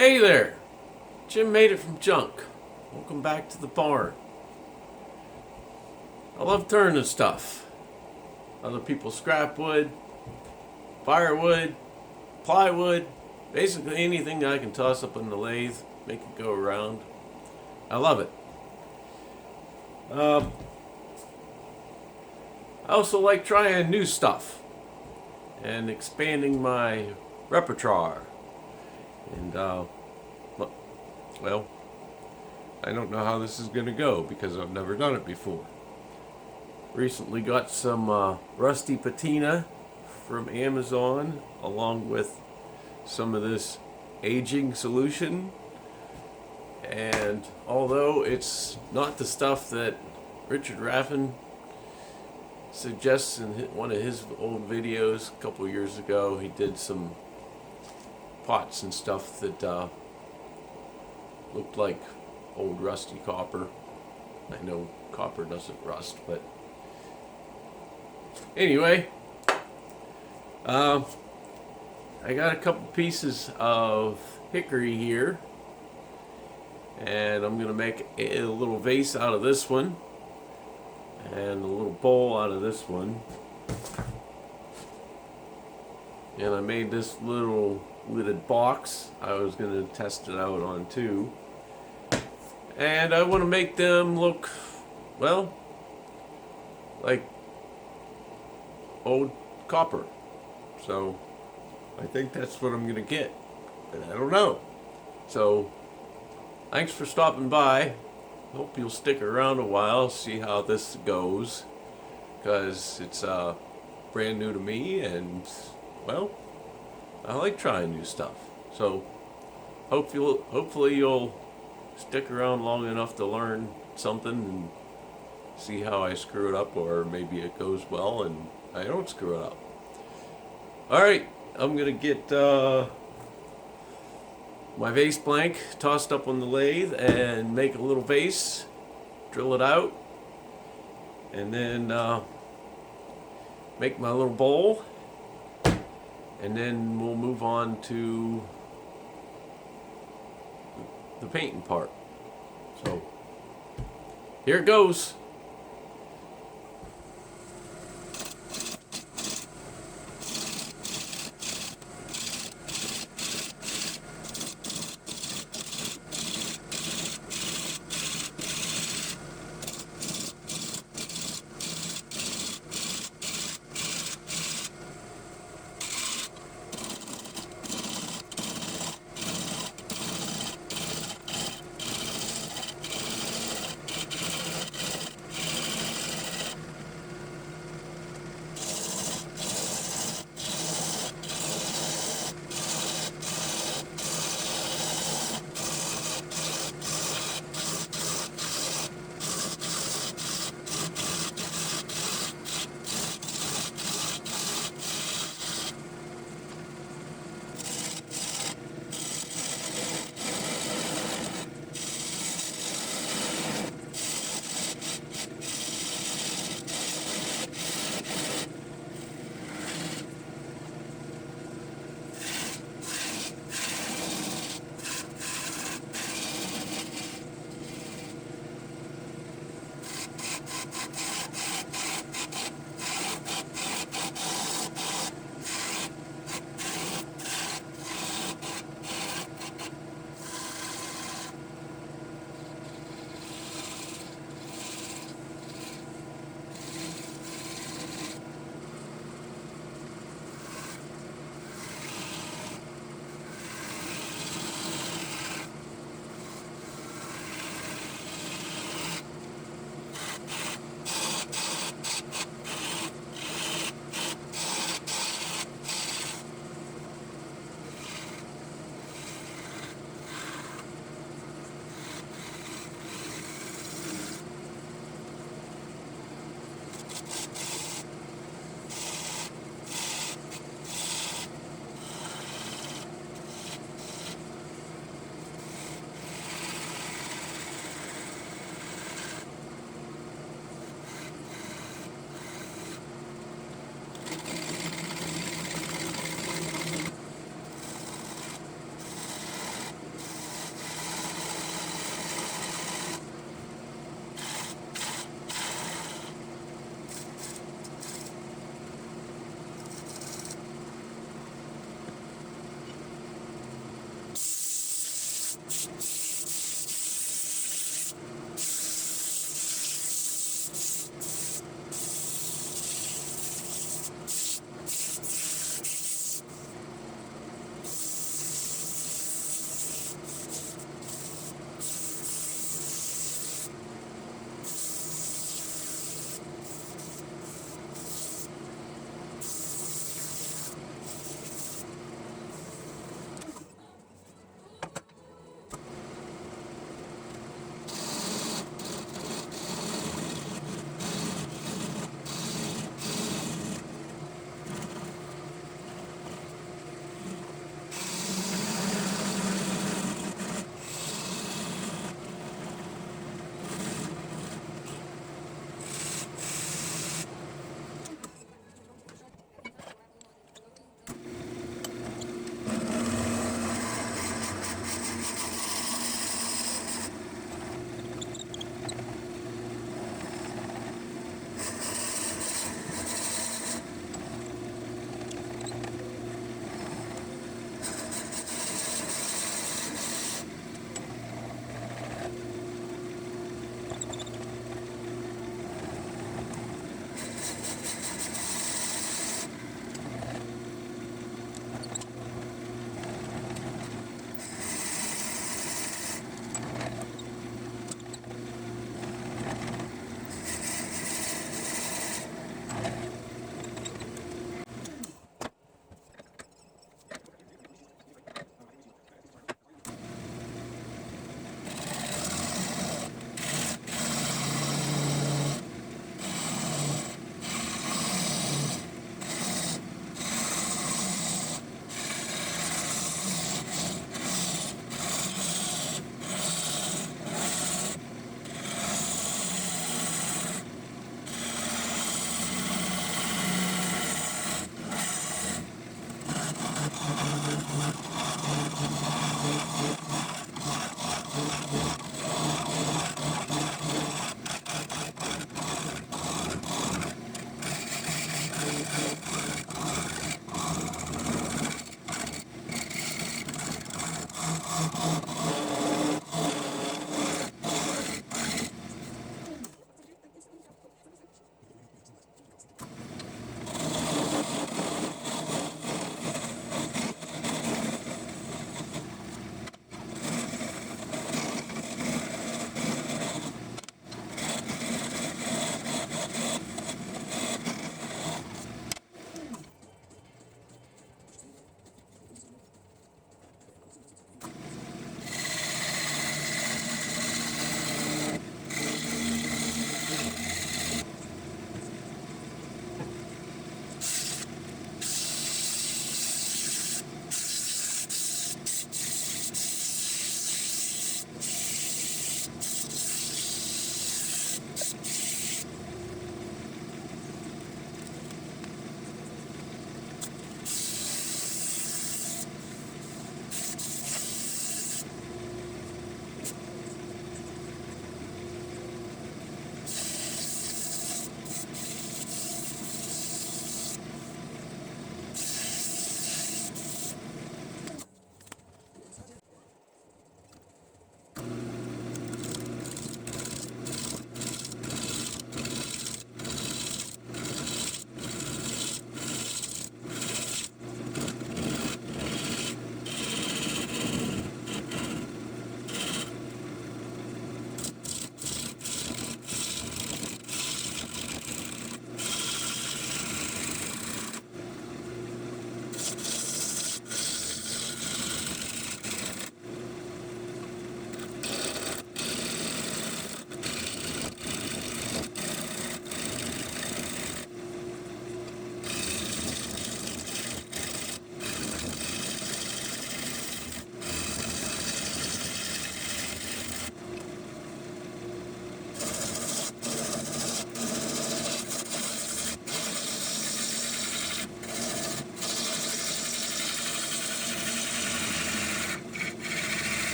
Hey there, Jim made it from junk. Welcome back to the barn. I love turning stuff. Other people's scrap wood, firewood, plywood, basically anything that I can toss up in the lathe, make it go around. I love it. I also like trying new stuff and expanding my repertoire. And, well, I don't know how this is going to go because I've never done it before. Recently got some rusty patina from Amazon along with some of this aging solution. And although it's not the stuff that Richard Raffin suggests in one of his old videos a couple years ago, he did some pots and stuff that looked like old rusty copper. I know copper doesn't rust, but anyway, I got a couple pieces of hickory here, and I'm going to make a little vase out of this one and a little bowl out of this one. And I made this little lidded box I was going to test it out on too. And I want to make them look, well, like old copper. So I think that's what I'm going to get. But I don't know. So thanks for stopping by. Hope you'll stick around a while, see how this goes. Because it's brand new to me and, well, I like trying new stuff. So hopefully you'll stick around long enough to learn something and see how I screw it up, or maybe it goes well and I don't screw it up. Alright, I'm going to get my vase blank tossed up on the lathe and make a little vase, drill it out, and then make my little bowl, and then we'll move on to the painting part. So here it goes.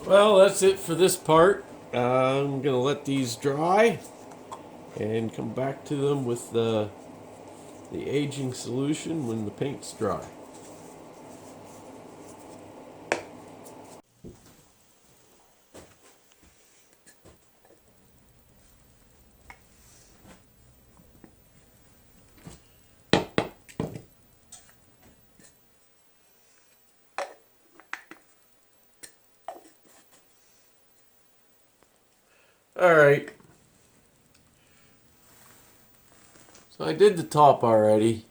Well, that's it for this part. I'm gonna let these dry and come back to them with the aging solution when the paint's dry. All right. So I did the top already.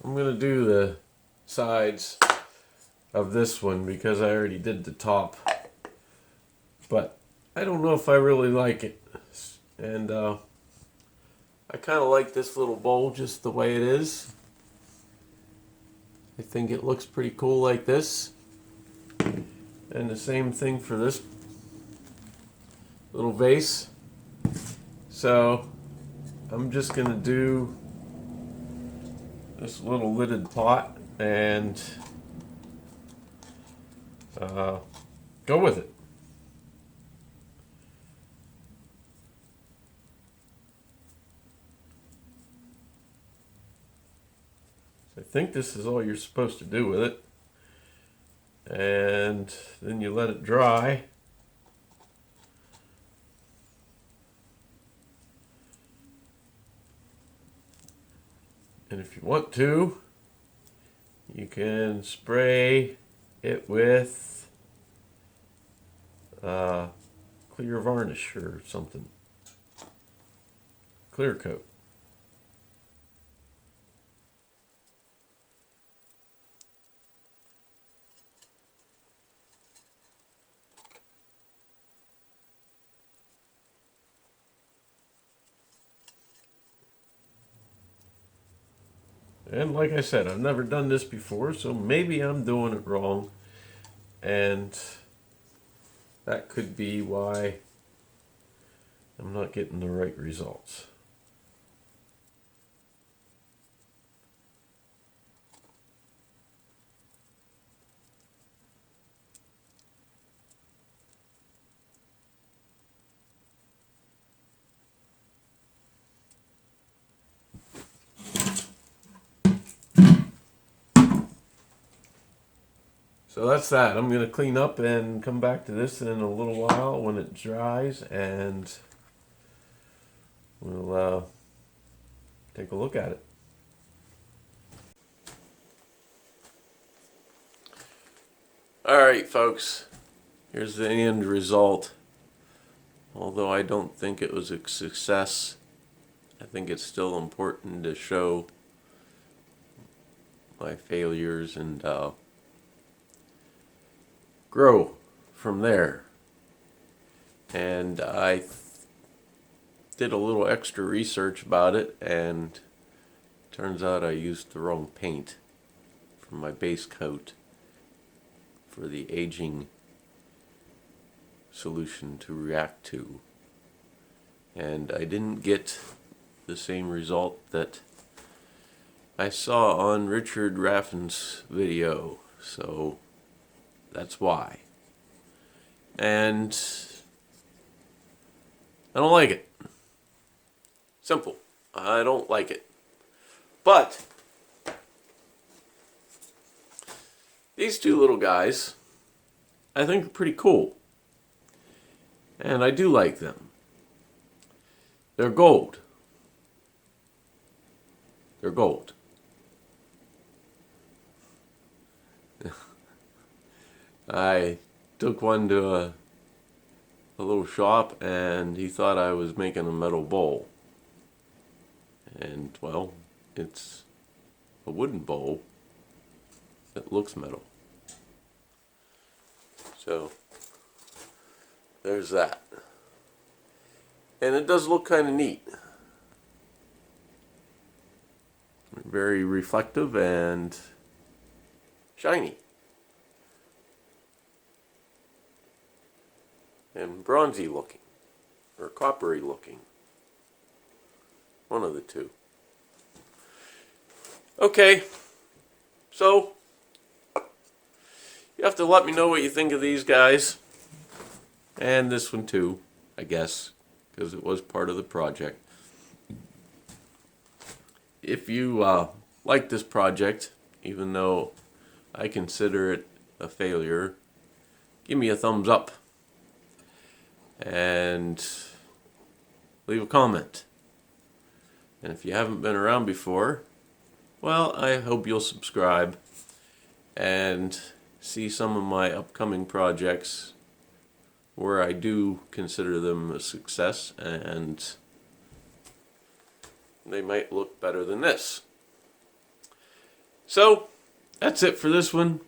I'm gonna do the sides of this one because I already did the top. But I don't know if I really like it. And I kind of like this little bowl just the way it is. I think it looks pretty cool like this. And the same thing for this little vase. So I'm just gonna do this little lidded pot and go with it. So I think this is all you're supposed to do with it. And then you let it dry. And if you want to, you can spray it with clear varnish or something. Clear coat. And like I said, I've never done this before, so maybe I'm doing it wrong. And that could be why I'm not getting the right results. So that's that. I'm going to clean up and come back to this in a little while when it dries, and we'll take a look at it. Alright folks, here's the end result. Although I don't think it was a success, I think it's still important to show my failures and grow from there. And I did a little extra research about it, and turns out I used the wrong paint for my base coat for the aging solution to react to. And I didn't get the same result that I saw on Richard Raffin's video, so that's why. And I don't like it. Simple. I don't like it. But these two little guys, I think, are pretty cool. And I do like them. They're gold. They're gold. I took one to a little shop, and he thought I was making a metal bowl. And, well, it's a wooden bowl that looks metal. So, there's that. And it does look kind of neat. Very reflective and shiny. And bronzy looking. Or coppery looking. One of the two. Okay. So, You have to let me know what you think of these guys. And this one too, I guess, because it was part of the project. If you like this project, even though I consider it a failure, give me a thumbs up and leave a comment. And if you haven't been around before, well, I hope you'll subscribe and see some of my upcoming projects where I do consider them a success, and they might look better than this. So, that's it for this one.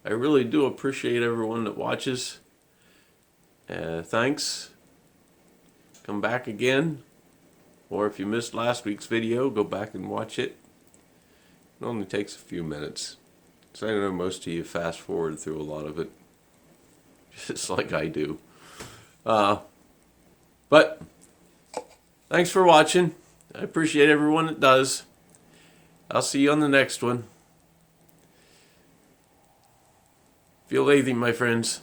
I really do appreciate everyone that watches. Thanks. Come back again. Or if you missed last week's video, go back and watch it. It only takes a few minutes. So I know most of you fast forward through a lot of it. Just like I do. But thanks for watching. I appreciate everyone that does. I'll see you on the next one. Feel lazy, my friends.